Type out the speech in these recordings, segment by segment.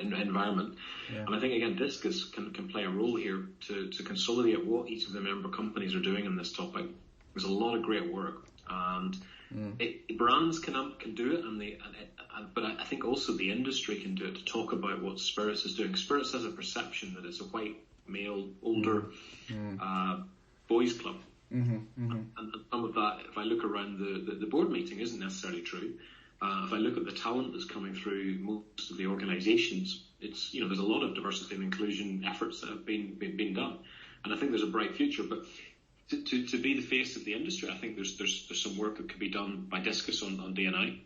environment. Yeah. And I think, again, Discus can play a role here to consolidate what each of the member companies are doing on this topic. There's a lot of great work, and brands can do it, but I think also the industry can do it, to talk about what Spirits is doing. Spirits has a perception that it's a white, male, older boys club. And some of that, if I look around the board meeting, isn't necessarily true. If I look at the talent that's coming through most of the organisations, it's, there's a lot of diversity and inclusion efforts that have been done, and I think there's a bright future. But to be the face of the industry, I think there's some work that could be done by Discus on D&I,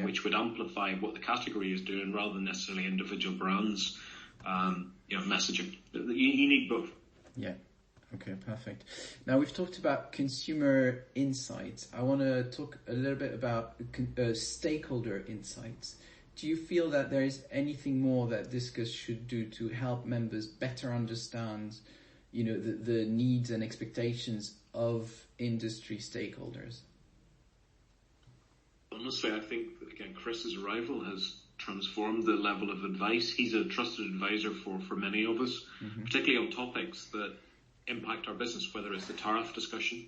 which would amplify what the category is doing rather than necessarily individual brands, messaging. You need both. Yeah. Okay, perfect. Now, we've talked about consumer insights. I want to talk a little bit about stakeholder insights. Do you feel that there is anything more that Discus should do to help members better understand, the needs and expectations of industry stakeholders? Honestly, I think, again, Chris's arrival has transformed the level of advice. He's a trusted advisor for many of us, particularly on topics that impact our business, whether it's the tariff discussion.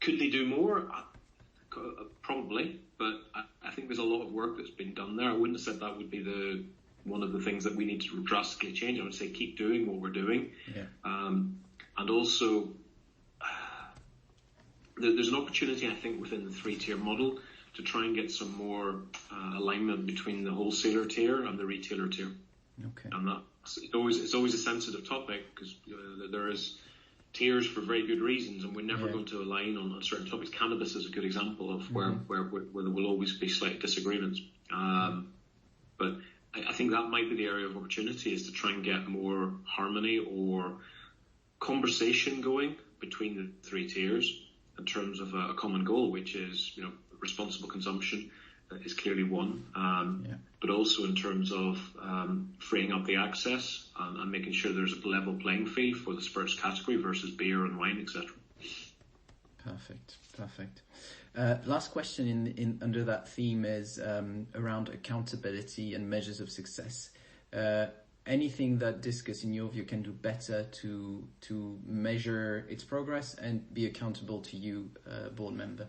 Could they do more? Probably, but I think there's a lot of work that's been done there. I wouldn't have said that would be one of the things that we need to drastically change. I would say keep doing what we're doing. Yeah. And also, there's an opportunity, I think, within the 3-tier model to try and get some more alignment between the wholesaler tier and the retailer tier. Okay. And it's always a sensitive topic, because there is tiers for very good reasons, and we're never going to align on certain topics. Cannabis is a good example of where there will always be slight disagreements. But I think that might be the area of opportunity, is to try and get more harmony or conversation going between the 3 tiers in terms of a common goal, which is, responsible consumption is clearly one, but also in terms of freeing up the access and making sure there's a level playing field for the spirits category versus beer and wine, etc. Perfect. Last question in under that theme is around accountability and measures of success. Anything that Discus, in your view, can do better to measure its progress and be accountable to you, board member?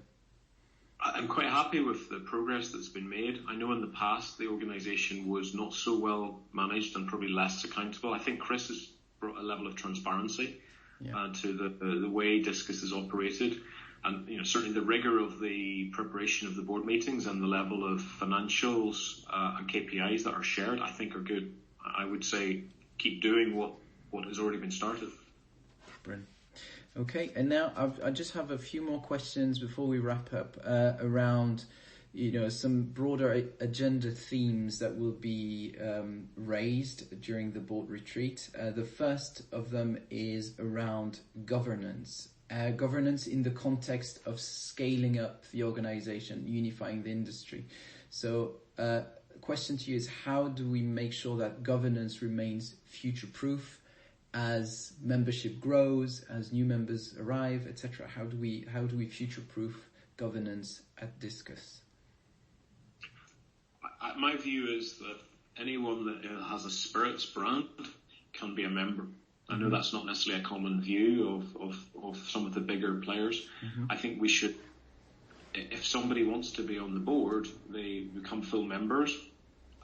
I'm quite happy with the progress that's been made. I know in the past the organisation was not so well managed and probably less accountable. I think Chris has brought a level of transparency to the way Discus is operated, and certainly the rigour of the preparation of the board meetings and the level of financials and KPIs that are shared, I think, are good. I would say keep doing what has already been started. Brilliant. Okay, and now I just have a few more questions before we wrap up around, some broader agenda themes that will be raised during the board retreat. The first of them is around governance. Governance in the context of scaling up the organization, unifying the industry. So, question to you is, how do we make sure that governance remains future-proof as membership grows, as new members arrive, etc.? How do we future-proof governance at Discus? My view is that anyone that has a spirits brand can be a member. I know that's not necessarily a common view of some of the bigger players. I think we should, if somebody wants to be on the board, they become full members.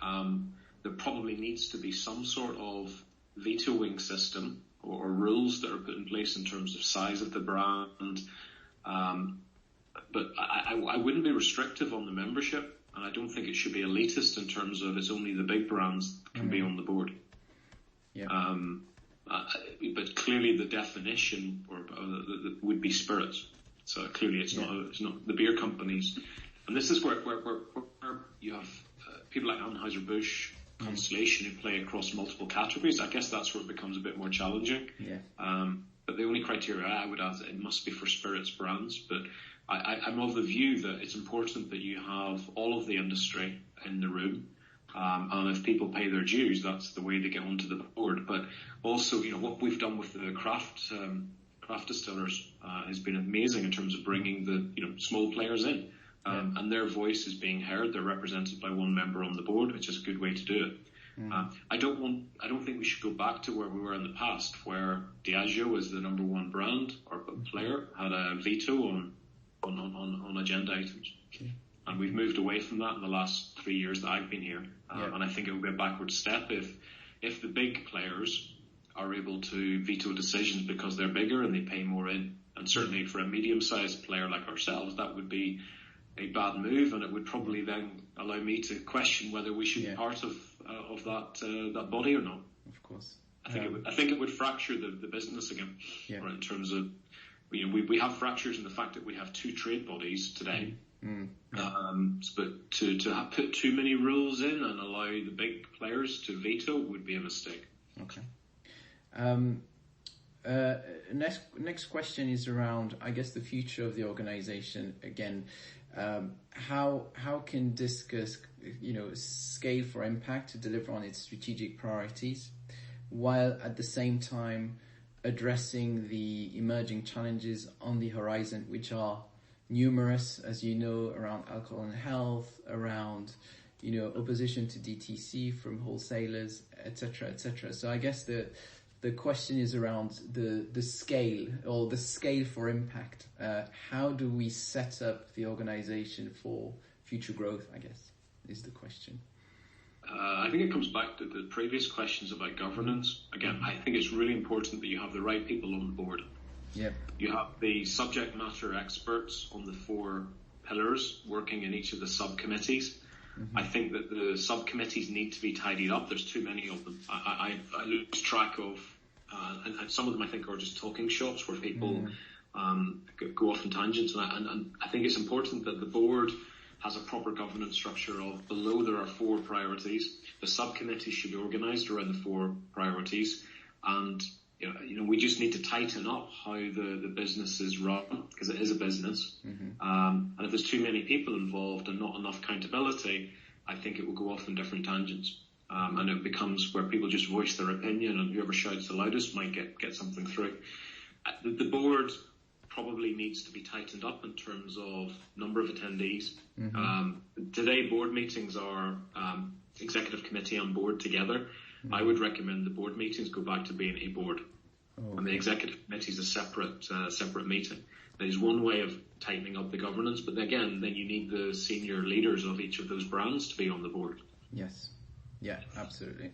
There probably needs to be some sort of vetoing system or rules that are put in place in terms of size of the brand. But I wouldn't be restrictive on the membership, and I don't think it should be elitist in terms of it's only the big brands that can be on the board. Yeah. But clearly the definition would be spirits. So clearly it's not the beer companies. And this is where you have people like Anheuser-Busch, Constellation, who play across multiple categories. I guess that's where it becomes a bit more challenging. Yeah. But the only criteria I would add, it must be for spirits brands. But I'm of the view that it's important that you have all of the industry in the room. And if people pay their dues, that's the way they get onto the board. But also, what we've done with the craft distillers has been amazing in terms of bringing the small players in. and their voice is being heard. They're represented by one member on the board, which is a good way to do it. I don't think we should go back to where we were in the past, where Diageo was the number one brand or player, had a veto on agenda items. Okay. And we've moved away from that in the last 3 years that I've been here. And I think it will be a backward step if the big players are able to veto decisions because they're bigger and they pay more in. And certainly for a medium-sized player like ourselves, that would be a bad move, and it would probably then allow me to question whether we should be part of that body or not. Of course. I think it would fracture the business again. Right, in terms of, we have fractures in the fact that we have 2 trade bodies today. But to put too many rules in and allow the big players to veto would be a mistake. Okay. Next question is around, I guess, the future of the organization. Again, how can Discus, scale for impact to deliver on its strategic priorities, while at the same time addressing the emerging challenges on the horizon, which are numerous, as you know, around alcohol and health, around opposition to DTC from wholesalers, etc., etc. So I guess the question is around the scale, or the scale for impact. How do we set up the organization for future growth, I guess, is the question. I think it comes back to the previous questions about governance. Again, I think it's really important that you have the right people on the board. Yep. You have the subject matter experts on the 4 pillars working in each of the subcommittees. I think that the subcommittees need to be tidied up. There's too many of them. I lose track of, and some of them I think are just talking shops where people go off on tangents. And I think it's important that the board has a proper governance structure of, below there are 4 priorities. The subcommittees should be organised around the 4 priorities. And we just need to tighten up how the business is run, because it is a business. And if there's too many people involved and not enough accountability, I think it will go off on different tangents. And it becomes where people just voice their opinion, and whoever shouts the loudest might get something through. The board probably needs to be tightened up in terms of number of attendees. Today, board meetings are executive committee and board together. I would recommend the board meetings go back to being a board, and the executive committee is a separate meeting. That is one way of tightening up the governance, but again, then you need the senior leaders of each of those brands to be on the board. Yes, yeah, absolutely.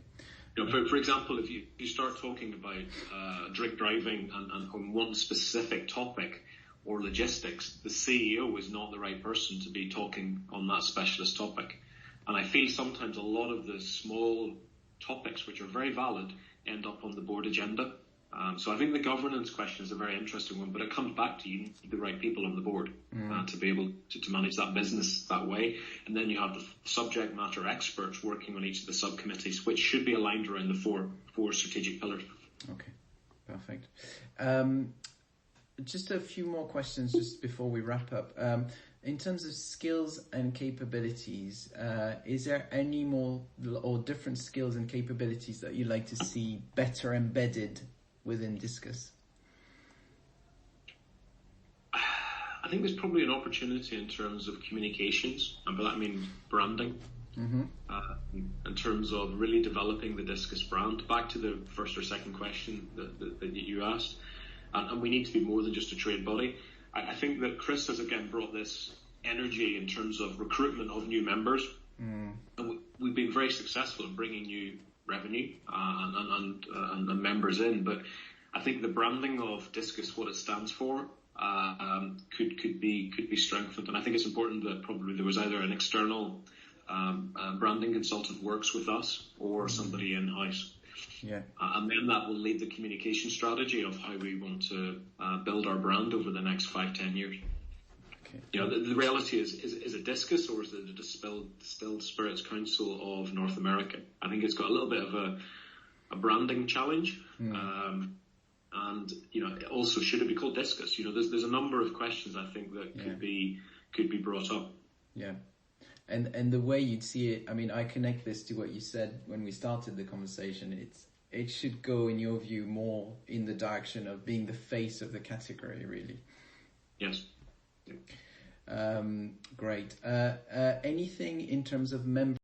For example, if you start talking about drink driving and on one specific topic or logistics, the CEO is not the right person to be talking on that specialist topic. And I feel sometimes a lot of the small topics, which are very valid, end up on the board agenda. So I think the governance question is a very interesting one, but it comes back to, you need the right people on the board to be able to manage that business that way. And then you have the subject matter experts working on each of the subcommittees, which should be aligned around the four strategic pillars. Okay, perfect. Just a few more questions just before we wrap up. In terms of skills and capabilities, is there any more or different skills and capabilities that you'd like to see better embedded within Discus? I think there's probably an opportunity in terms of communications, and by that I mean branding. In terms of really developing the Discus brand. Back to the first or second question that you asked, and we need to be more than just a trade body. I think that Chris has again brought this energy in terms of recruitment of new members, and we've been very successful in bringing new revenue and members in. But I think the branding of Discus, what it stands for, could be strengthened. And I think it's important that probably there was either an external branding consultant works with us or somebody in house. Yeah. And then that will lead the communication strategy of how we want to build our brand over the next 5-10 years. Okay. The reality is it Discus or is it the Distilled Spirits Council of North America? I think it's got a little bit of a branding challenge. And also, should it be called Discus? There's a number of questions I think that could be brought up. Yeah. And the way you'd see it, I mean, I connect this to what you said when we started the conversation. It should go, in your view, more in the direction of being the face of the category, really. Yes. Great. Anything in terms of member